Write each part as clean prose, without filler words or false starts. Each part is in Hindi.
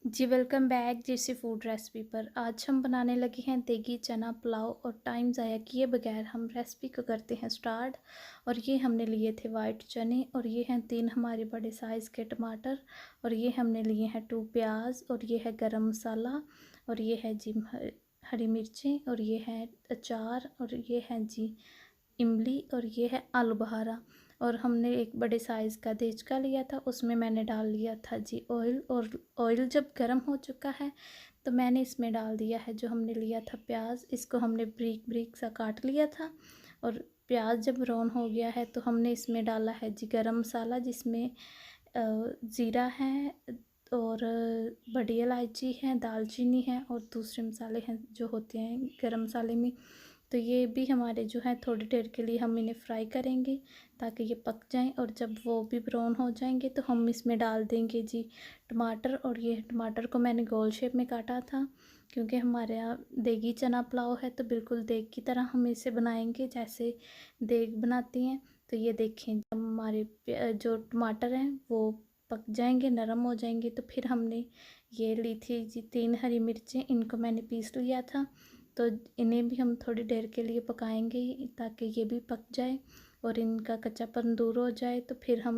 जी welcome back GC food recipe पर। आज हम बनाने लगे हैं देगी चना पुलाव और टाइम ज़ाया किए बगैर हम रेसिपी को करते हैं स्टार्ट। और ये हमने लिए थे वाइट चने और ये हैं 3 हमारे बड़े साइज़ के टमाटर और ये हमने लिए हैं 2 प्याज और ये है गरम मसाला और ये है जी हरी मिर्चें और ये है अचार और ये है जी इमली और ये है आलू बहारा। और हमने एक बड़े साइज़ का देचका लिया था, उसमें मैंने डाल लिया था जी ऑयल। और ऑयल जब गर्म हो चुका है तो मैंने इसमें डाल दिया है जो हमने लिया था प्याज। इसको हमने ब्रीक ब्रीक सा काट लिया था और प्याज जब ब्राउन हो गया है तो हमने इसमें डाला है जी गरम मसाला, जिसमें ज़ीरा है और बड़ी इलायची है, दालचीनी है और दूसरे मसाले हैं जो होते हैं गरम मसाले में। तो ये भी हमारे जो है थोड़ी देर के लिए हम इन्हें फ्राई करेंगे ताकि ये पक जाएं। और जब वो भी ब्राउन हो जाएंगे तो हम इसमें डाल देंगे जी टमाटर। और ये टमाटर को मैंने गोल शेप में काटा था क्योंकि हमारे यहाँ देगी चना पुलाव है तो बिल्कुल देग की तरह हम इसे बनाएंगे जैसे देग बनाती हैं। तो ये देखें, जब हमारे जो टमाटर हैं वो पक जाएंगे, नरम हो जाएंगे, तो फिर हमने ये ली थी जी 3 हरी मिर्चें, इनको मैंने पीस लिया था। तो इन्हें भी हम थोड़ी देर के लिए पकाएंगे ताकि ये भी पक जाए और इनका कच्चापन दूर हो जाए। तो फिर हम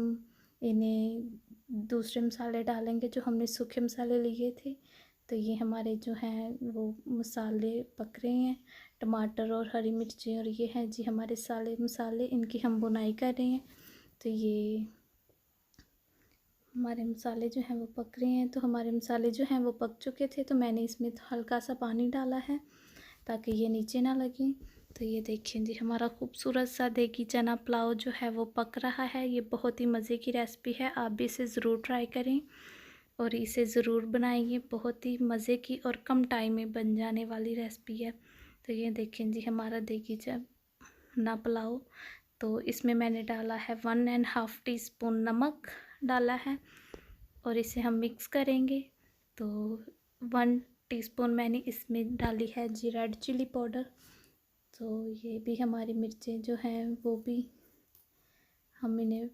इन्हें दूसरे मसाले डालेंगे जो हमने सूखे मसाले लिए थे। तो ये हमारे जो हैं वो मसाले पक रहे हैं, टमाटर और हरी मिर्ची और ये हैं जी हमारे सारे मसाले, इनकी हम बुनाई कर रहे हैं। तो ये हमारे मसाले जो हैं वो पक रहे हैं। तो हमारे मसाले जो हैं वो पक चुके थे तो मैंने इसमें हल्का सा पानी डाला है ताकि ये नीचे ना लगे। तो ये देखिए जी हमारा खूबसूरत सा देगी चना पुलाव जो है वो पक रहा है। ये बहुत ही मज़े की रेसिपी है, आप भी इसे ज़रूर ट्राई करें और इसे ज़रूर बनाइए। बहुत ही मज़े की और कम टाइम में बन जाने वाली रेसिपी है। तो ये देखें जी हमारा देगी चना पुलाव। तो इसमें मैंने डाला है 1.5 टीस्पून नमक डाला है और इसे हम मिक्स करेंगे। तो 1 टीस्पून मैंने इसमें डाली है जी रेड चिली पाउडर। तो ये भी हमारी मिर्चें जो हैं वो भी हम इन्हें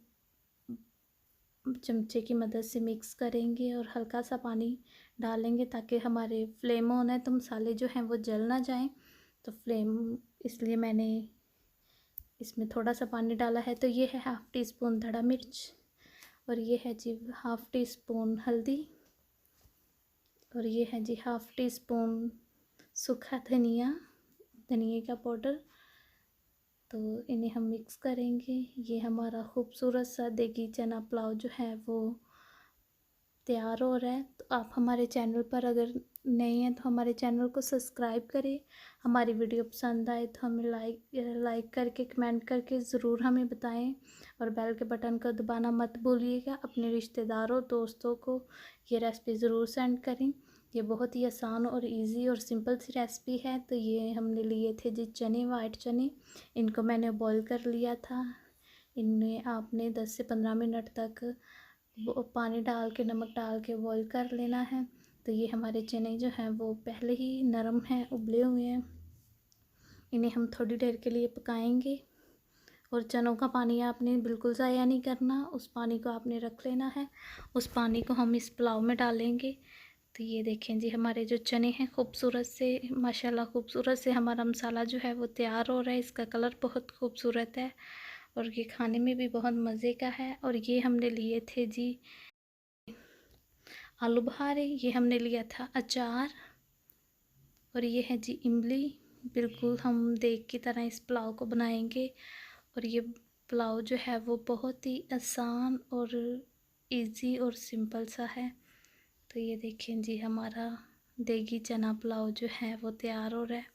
चमचे की मदद से मिक्स करेंगे और हल्का सा पानी डालेंगे ताकि हमारे फ्लेम ऑन है तो मसाले जो हैं वो जल ना जाएं। तो फ्लेम इसलिए मैंने इसमें थोड़ा सा पानी डाला है। तो ये है 1/2 टीस्पून धड़ा मिर्च और ये है जी 1/2 टीस्पून हल्दी और ये है जी 1/2 टीस्पून सूखा धनिया का पाउडर। तो इन्हें हम मिक्स करेंगे। ये हमारा खूबसूरत सा देगी चना पुलाव जो है वो तैयार हो रहा है। तो आप हमारे चैनल पर अगर नए हैं तो हमारे चैनल को सब्सक्राइब करें। हमारी वीडियो पसंद आए तो हमें लाइक करके कमेंट करके ज़रूर हमें बताएं और बेल के बटन को दबाना मत भूलिएगा। अपने रिश्तेदारों दोस्तों को ये रेसिपी ज़रूर सेंड करें। ये बहुत ही आसान और इजी और सिंपल सी रेसिपी है। तो ये हमने लिए थे जी चने, वाइट चने, इनको मैंने बॉईल कर लिया था। इनमें आपने 10 से 15 मिनट तक वो पानी डाल के नमक डाल के बॉईल कर लेना है। तो ये हमारे चने जो हैं वो पहले ही नरम हैं, उबले हुए हैं। इन्हें हम थोड़ी देर के लिए पकाएंगे और चनों का पानी आपने बिल्कुल ज़ाया नहीं करना, उस पानी को आपने रख लेना है। उस पानी को हम इस पुलाव में डालेंगे। तो ये देखें जी हमारे जो चने हैं खूबसूरत से, माशाल्लाह खूबसूरत से हमारा मसाला जो है वो तैयार हो रहा है। इसका कलर बहुत खूबसूरत है और ये खाने में भी बहुत मज़े का है। और ये हमने लिए थे जी आलू बहारे, ये हमने लिया था अचार और ये है जी इमली। बिल्कुल हम देग की तरह इस पुलाव को बनाएंगे और ये पुलाव जो है वो बहुत ही आसान और इजी और सिंपल सा है। तो ये देखें जी हमारा देगी चना पुलाव जो है वो तैयार हो रहा है।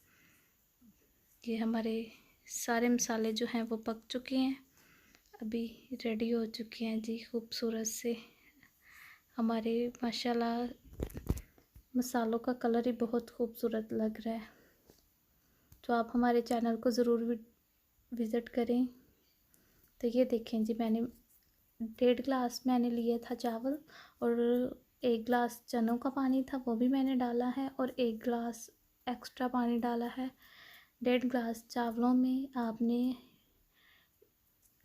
ये हमारे सारे मसाले जो हैं वो पक चुके हैं, अभी रेडी हो चुके हैं जी खूबसूरत से। हमारे माशाल्लाह मसालों का कलर ही बहुत खूबसूरत लग रहा है। तो आप हमारे चैनल को ज़रूर विज़िट करें। तो ये देखें जी मैंने 1.5 गिलास मैंने लिया था चावल और 1 गिलास चनों का पानी था वो भी मैंने डाला है और 1 गिलास एक्स्ट्रा पानी डाला है। 1.5 गिलास चावलों में आपने